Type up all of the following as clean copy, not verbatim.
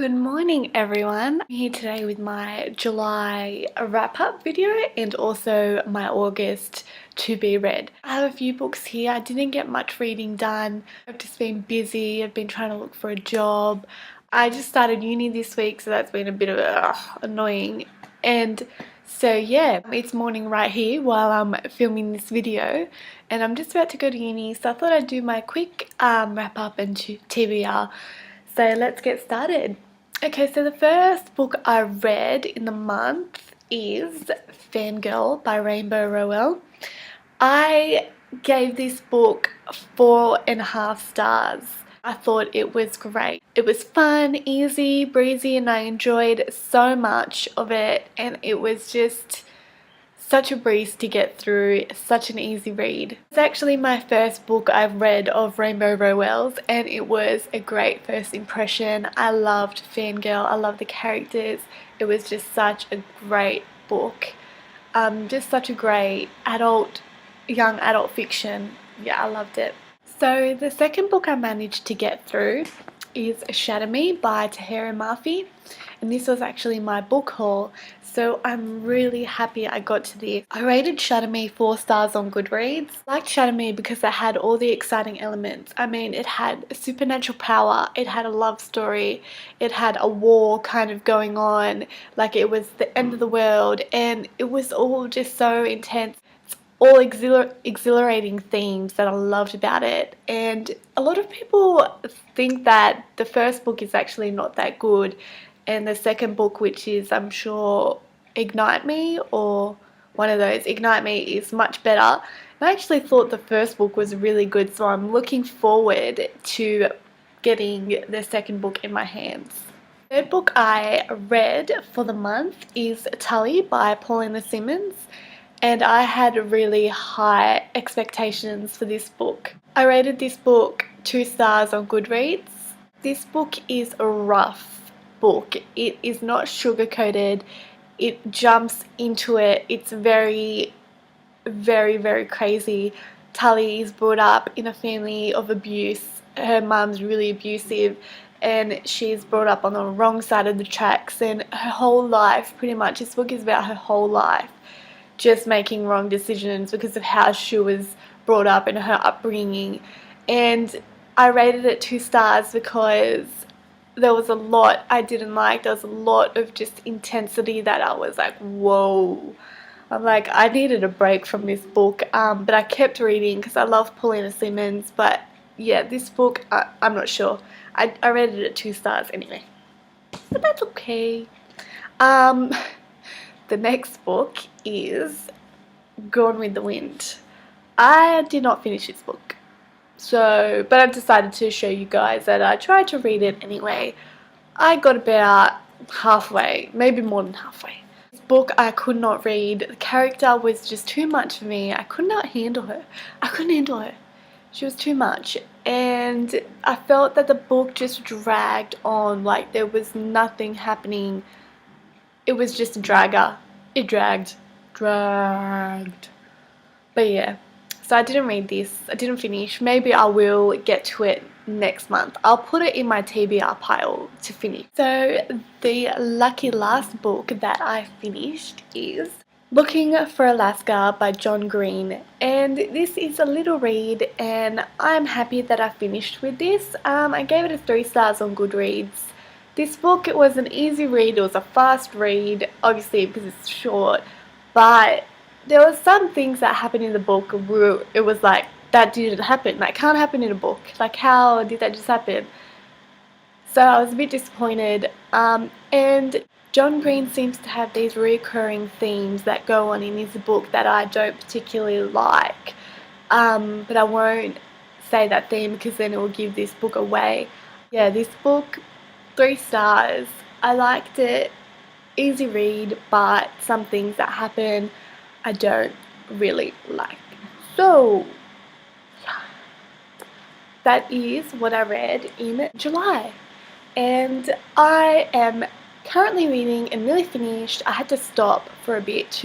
Good morning everyone. I'm here today with my July wrap-up video and also my August to be read. I have a few books here. I didn't get much reading done. I've just been busy. I've been trying to look for a job. I just started uni this week, so that's been a bit of annoying. And so yeah, it's morning right here while I'm filming this video and I'm just about to go to uni, so I thought I'd do my quick wrap-up and TBR. So let's get started. Okay, so the first book I read in the month is Fangirl by Rainbow Rowell. I gave this book 4.5 stars. I thought it was great. It was fun, easy, breezy, and I enjoyed so much of it, and it was just such a breeze to get through, such an easy read. It's actually my first book I've read of Rainbow Rowell's and it was a great first impression. I loved Fangirl, I loved the characters. It was just such a great book. Just such a great young adult fiction. Yeah, I loved it. So the second book I managed to get through is Shatter Me by Tahereh Mafi, and this was actually my book haul, so I'm really happy I got to this. I rated Shatter Me 4 stars on Goodreads. I liked Shatter Me because it had all the exciting elements. I mean, it had supernatural power, it had a love story, it had a war kind of going on, like it was the end of the world, and it was all just so intense. All exhilarating themes that I loved about it, and a lot of people think that the first book is actually not that good and the second book, which is I'm sure Ignite Me or one of those, Ignite Me, is much better. And I actually thought the first book was really good, so I'm looking forward to getting the second book in my hands. The third book I read for the month is Tully by Paulina Simmons, and I had really high expectations for this book. I rated this book 2 stars on Goodreads. This book is a rough book. It is not sugar-coated. It jumps into it. It's very, very, very crazy. Tully is brought up in a family of abuse. Her mum's really abusive and she's brought up on the wrong side of the tracks, and her whole life, pretty much, this book is about her whole life just making wrong decisions because of how she was brought up and her upbringing. And I rated it 2 stars because there was a lot I didn't like. There was a lot of just intensity that I was like, whoa. I'm like, I needed a break from this book, but I kept reading because I love Paulina Simmons. But yeah, this book, I'm not sure. I rated it 2 stars anyway, but that's okay. The next book is Gone with the Wind. I did not finish this book, but I decided to show you guys that I tried to read it anyway. I got about halfway, maybe more than halfway. This book I could not read. The character was just too much for me. I could not handle her. I couldn't handle her. She was too much, and I felt that the book just dragged on, like there was nothing happening. It was just a dragger. It dragged. But yeah, so I didn't read this. I didn't finish. Maybe I will get to it next month. I'll put it in my TBR pile to finish. So the lucky last book that I finished is Looking for Alaska by John Green, and this is a little read and I'm happy that I finished with this. I gave it a 3 stars on Goodreads. This book, it was an easy read, it was a fast read, obviously because it's short, but there were some things that happened in the book where it was like, that didn't happen, that can't happen in a book, like how did that just happen? So I was a bit disappointed, and John Green seems to have these recurring themes that go on in his book that I don't particularly like, but I won't say that theme because then it will give this book away. Yeah, this book, 3 stars. I liked it, easy read, but some things that happen I don't really like. So yeah, that is what I read in July, and I am currently reading and nearly finished. I had to stop for a bit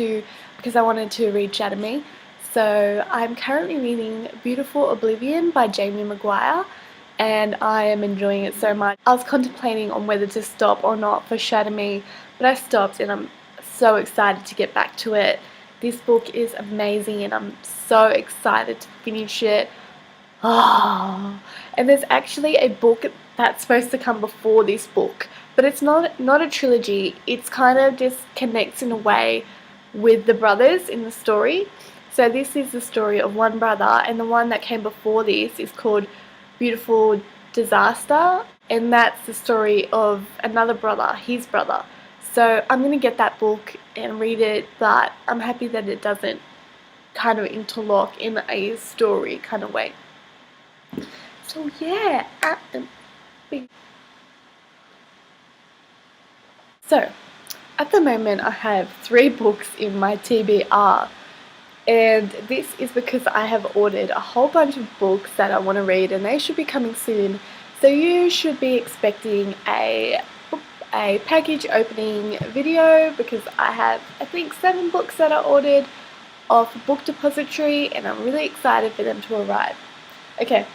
because I wanted to read Shatter Me. So I'm currently reading Beautiful Oblivion by Jamie Maguire. and I am enjoying it so much. I was contemplating on whether to stop or not for Shatter Me, but I stopped and I'm so excited to get back to it. This book is amazing and I'm so excited to finish it. Oh, and there's actually a book that's supposed to come before this book, but it's not a trilogy. It's kind of just connects in a way with the brothers in the story. So this is the story of one brother, and the one that came before this is called Beautiful Disaster, and that's the story of another brother, his brother. So I'm going to get that book and read it, but I'm happy that it doesn't kind of interlock in a story kind of way. So yeah, so at the moment I have 3 books in my TBR, and this is because I have ordered a whole bunch of books that I want to read and they should be coming soon. So you should be expecting a package opening video because I have I think 7 books that I ordered off Book Depository and I'm really excited for them to arrive. Okay.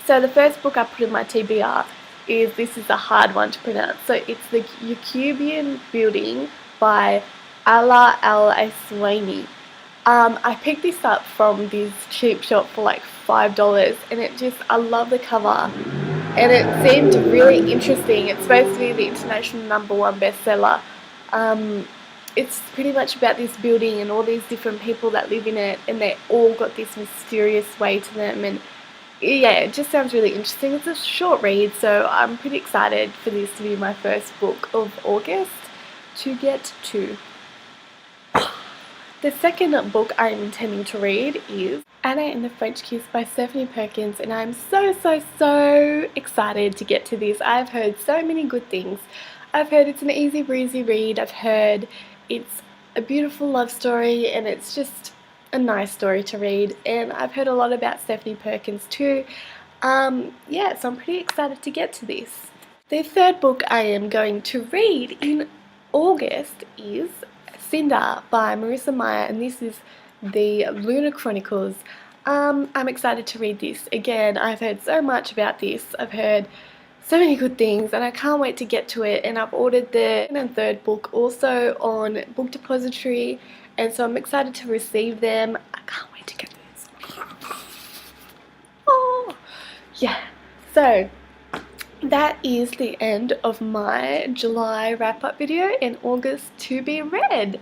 So the first book I put in my TBR this is a hard one to pronounce. So it's the Yacubian Building by Ala Al-Aswani. I picked this up from this cheap shop for like $5 and I love the cover and it seemed really interesting. It's supposed to be the international #1 bestseller. It's pretty much about this building and all these different people that live in it and they all got this mysterious way to them, and yeah, it just sounds really interesting. It's a short read, so I'm pretty excited for this to be my first book of August to get to. The second book I'm intending to read is Anna and the French Kiss by Stephanie Perkins, and I'm so excited to get to this. I've heard so many good things. I've heard it's an easy breezy read. I've heard it's a beautiful love story and it's just a nice story to read, and I've heard a lot about Stephanie Perkins too. Yeah, so I'm pretty excited to get to this. The third book I am going to read in August is Cinder by Marissa Meyer, and this is the Lunar Chronicles. I'm excited to read this. Again, I've heard so much about this. I've heard so many good things and I can't wait to get to it, and I've ordered the second and third book also on Book Depository, and so I'm excited to receive them. I can't wait to get this. Oh, yeah. So that is the end of my July wrap-up video and August to be read.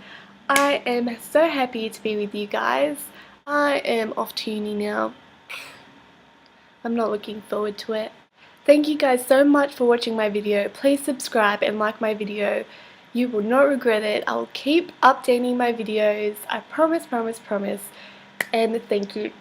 I am so happy to be with you guys. I am off to uni now. I'm not looking forward to it. Thank you guys so much for watching my video. Please subscribe and like my video. You will not regret it. I'll keep updating my videos. I promise. And thank you.